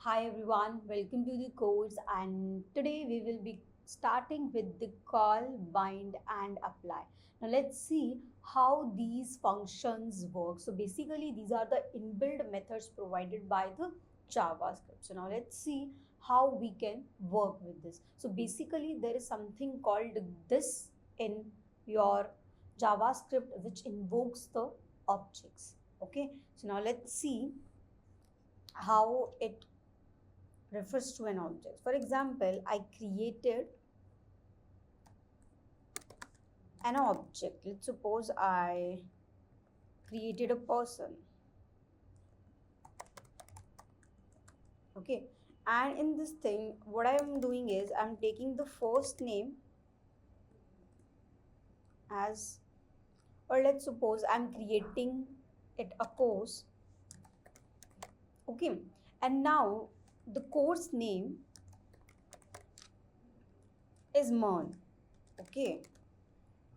Hi everyone, welcome to the course, and today we will be starting with the call, bind and apply. Now let's see how these functions work. So basically these are the inbuilt methods provided by the JavaScript. So now let's see how we can work with this. So basically there is something called this in your JavaScript which invokes the objects. Okay, so now let's see how it refers to an object. For example, I created an object. Let's suppose I created a person. Okay. And in this thing, what I am doing is I'm taking the first name as, or let's suppose I'm creating it a course. Okay. And now the course name is Mern. Okay.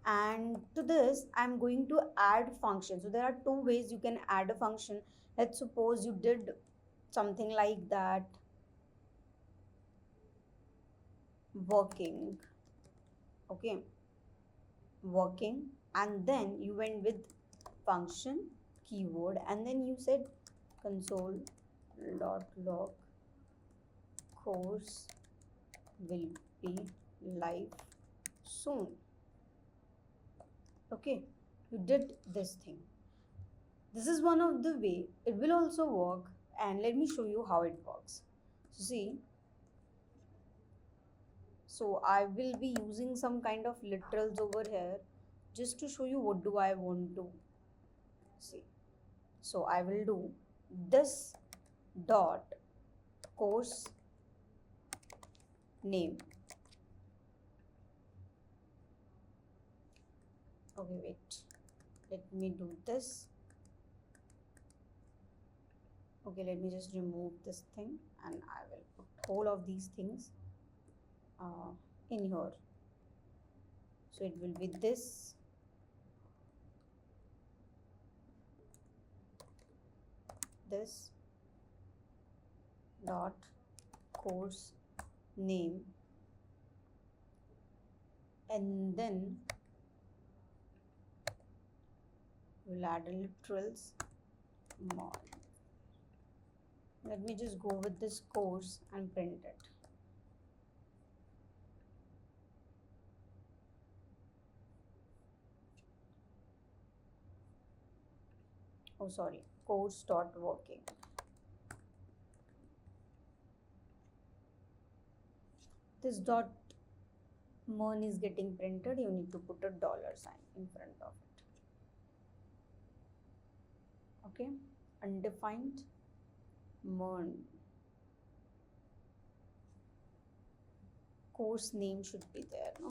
And to this I'm going to add function. So there are two ways you can add a function. Let's suppose you did something like that, working. Okay, working, and then you went with function keyword, and then you said console.log course will be live soon. Okay, you did this thing. This is one of the way. It will also work, and let me show you how it works. So see, so I will be using some kind of literals over here just to show you what do I want to see. So I will do this dot course name. Okay, wait, let me do this. Okay, let me just remove this thing, and I will put all of these things in here. So it will be this dot course name, and then we'll add a literals mod. Let me just go with this course and print it. Oh sorry, course dot working. This dot Mern is getting printed. You need to put a dollar sign in front of it. Okay, undefined Mern. Course name should be there, no?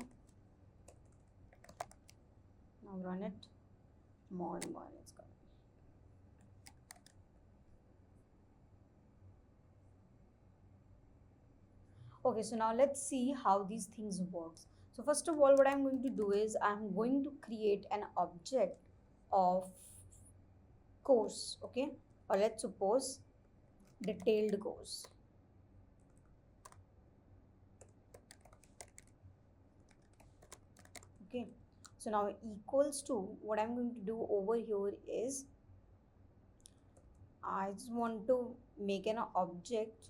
Now run it. Mern, it's coming. Okay, so now let's see how these things works. So first of all, what I'm going to do is I'm going to create an object of course. Okay, or let's suppose detailed course. Okay, so now equals to, what I'm going to do over here is I just want to make an object.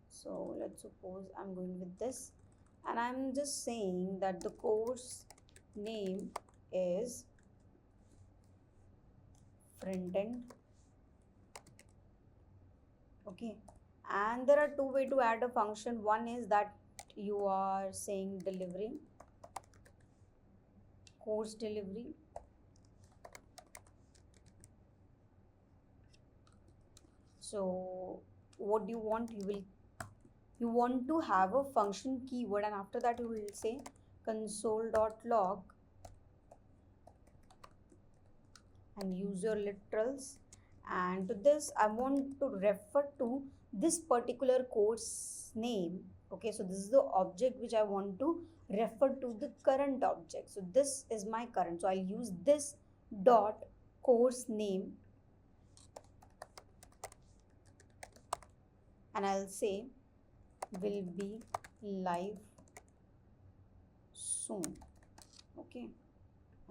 So let's suppose I'm going with this, and I'm just saying that the course name is front end. Okay, and there are two ways to add a function. One is that you are saying delivery, course delivery. So what do you want? You want to have a function keyword, and after that you will say console.log and use your literals, and to this I want to refer to this particular course name. Okay, so this is the object which I want to refer to the current object. So this is my current, so I'll use this dot course name and I'll say will be live soon. Okay,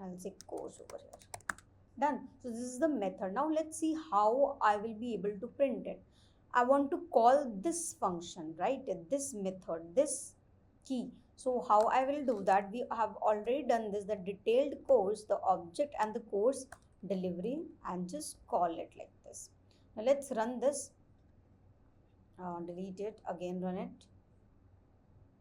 I'll say course over here. Done. So this is the method. Now let's see how I will be able to print it. I want to call this function, right? This method, this key. So how I will do that? We have already done this, the detailed course, the object and the course delivery, and just call it like this. Now let's run this. Delete it, again run it.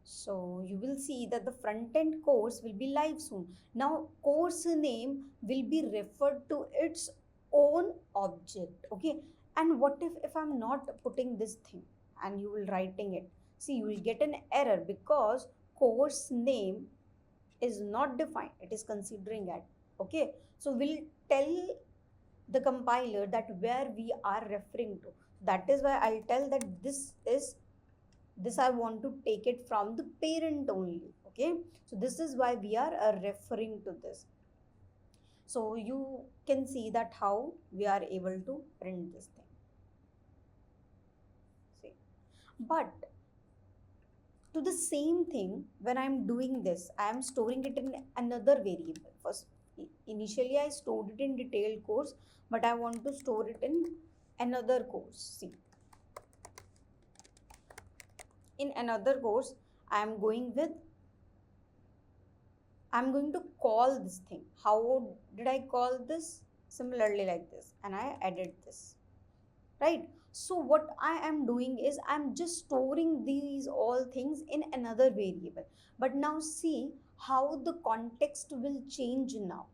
So you will see that the front end course will be live soon. Now course name will be referred to its own object. Okay, and what if I'm not putting this thing and you will writing it? See, you will get an error because course name is not defined, it is considering it. Okay, so we'll tell the compiler that where we are referring to. That is why I'll tell that this I want to take it from the parent only. Okay, so this is why we are referring to this. So you can see that how we are able to print this thing. See, but to the same thing, when I'm doing this, I am storing it in another variable. First, initially I stored it in detailed course, but I want to store it in another course. See, in another course, I'm going to call this thing. How did I call this? Similarly like this, and I added this, right? So what I am doing is I'm just storing these all things in another variable. But now see how the context will change now.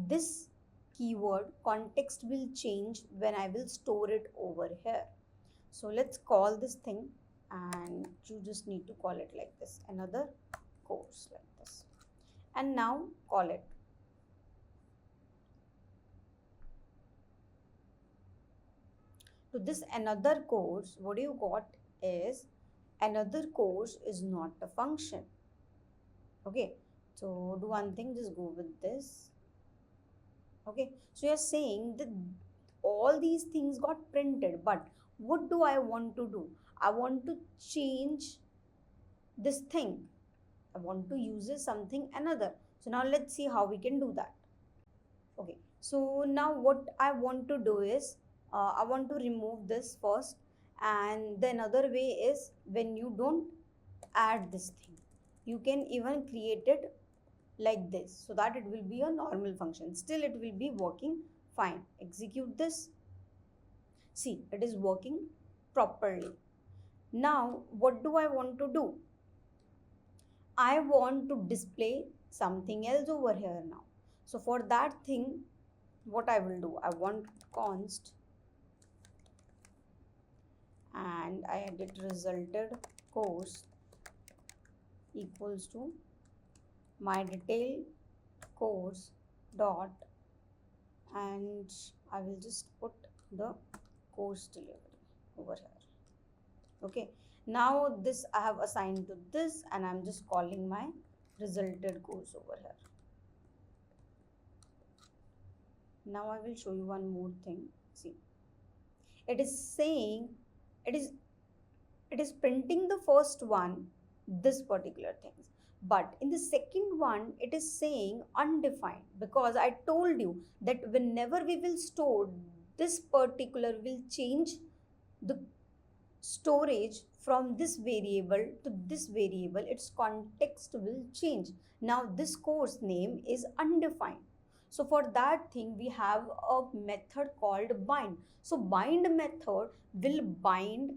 This keyword context will change when I will store it over here. So let's call this thing, and you just need to call it like this, another course like this, and now call it. So this another course, what you got is another course is not a function. Okay, so do one thing, just go with this. Okay, so you're saying that all these things got printed, but what do I want to do? I want to change this thing. I want to use something another. So now let's see how we can do that. Okay, so now what I want to do is I want to remove this first, and the another way is when you don't add this thing, you can even create it like this so that it will be a normal function. Still it will be working fine. Execute this. See, it is working properly. Now what do I want to do? I want to display something else over here now. So for that thing, what I will do, I want const, and I edit resulted course equals to my detail course dot, and I will just put the course delivery over here. Okay, now this I have assigned to this, and I'm just calling my resulted course over here. Now I will show you one more thing. See, it is saying it is printing the first one, this particular things, but in the second one it is saying undefined, because I told you that whenever we will store this particular, will change the storage from this variable to this variable, its context will change. Now this course name is undefined. So for that thing we have a method called bind. So bind method will bind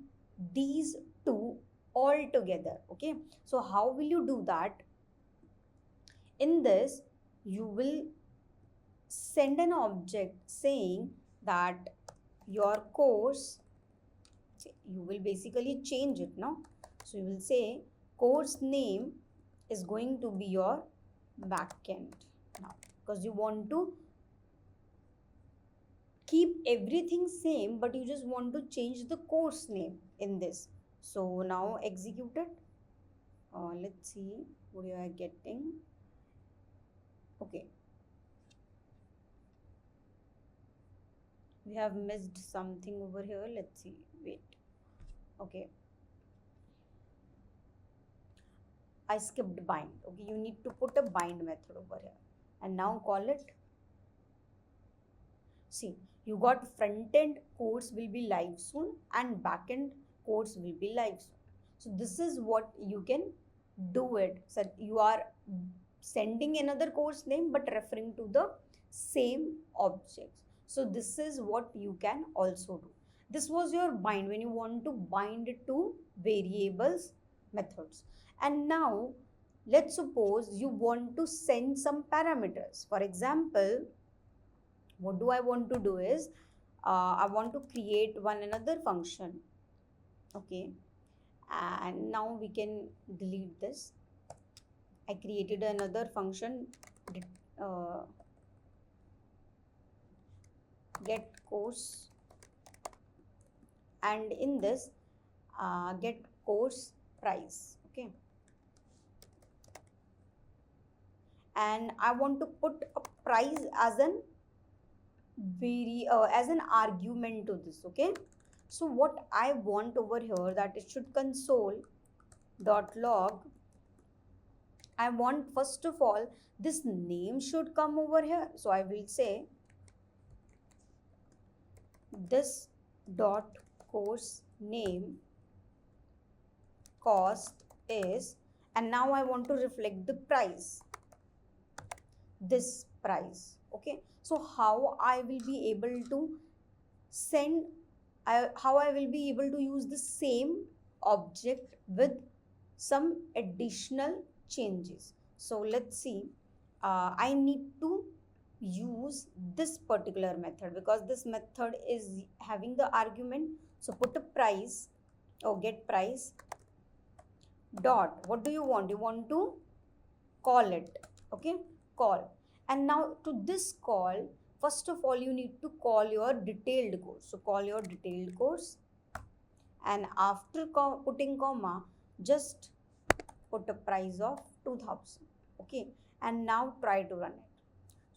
these two all together. Okay, so how will you do that? In this, you will send an object saying that your course, you will basically change it now. So you will say course name is going to be your backend now, because you want to keep everything same, but you just want to change the course name in this. So now execute it. Let's see what you are getting. Okay, We have missed something over here. Let's see. Wait. Okay. I skipped bind. Okay, you need to put a bind method over here. And now call it. See, you got front end course will be live soon and back end course will be live soon. So this is what you can do it. So you are sending another course name but referring to the same objects. So this is what you can also do. This was your bind when you want to bind to variables methods. And now let's suppose you want to send some parameters. For example, what do I want to do is I want to create one another function. Okay, and now we can delete this. I created another function, get course, and in this get course price. Okay, and I want to put a price as an as an argument to this. Okay, so what I want over here, that it should console dot log. I want first of all this name should come over here, so I will say this dot course name cost is, and now I want to reflect the price, this price. Okay, so how I will be able to send, how I will be able to use the same object with some additional changes. So let's see, I need to use this particular method because this method is having the argument. So put a price or get price dot, what do you want? You want to call it. Okay, call. And now to this call, first of all you need to call your detailed course. So call your detailed course, and after putting comma, just put a price of 2000. Okay, and now try to run it.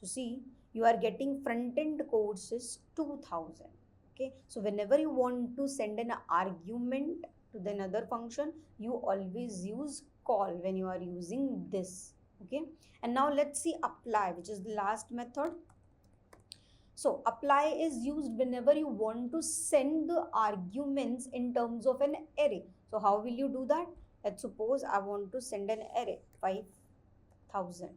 So see, you are getting front end courses 2000. Okay, so whenever you want to send an argument to the another function, you always use call when you are using this. Okay, and now let's see apply, which is the last method. So apply is used whenever you want to send the arguments in terms of an array. So how will you do that? Let's suppose I want to send an array 5000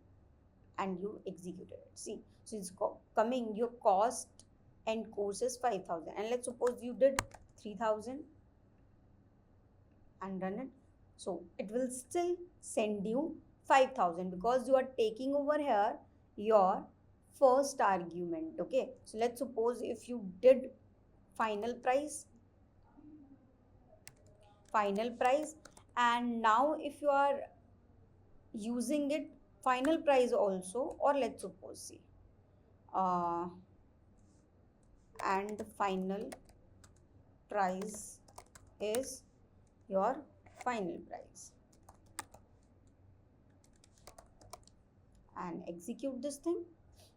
and you executed it. See, so it's coming, your cost and course is 5000, and let's suppose you did 3000 and run it. So it will still send you 5000 because you are taking over here your first argument. Okay, so let's suppose if you did final price, and now if you are using it final price also, or let's suppose see and final price is your final price, and execute this thing.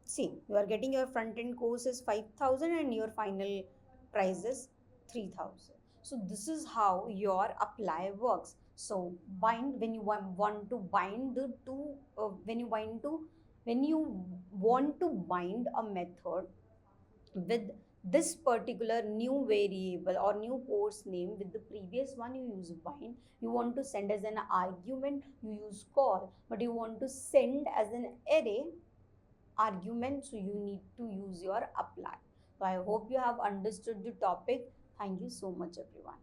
See, you are getting your front end course is 5000 and your final price is 3000. So this is how your apply works. So bind, when you want to bind the two, when you want to bind a method with this particular new variable or new course name with the previous one, you use bind. You want to send as an argument, you use call, but you want to send as an array argument, so you need to use your apply. So I hope you have understood the topic. Thank you so much everyone.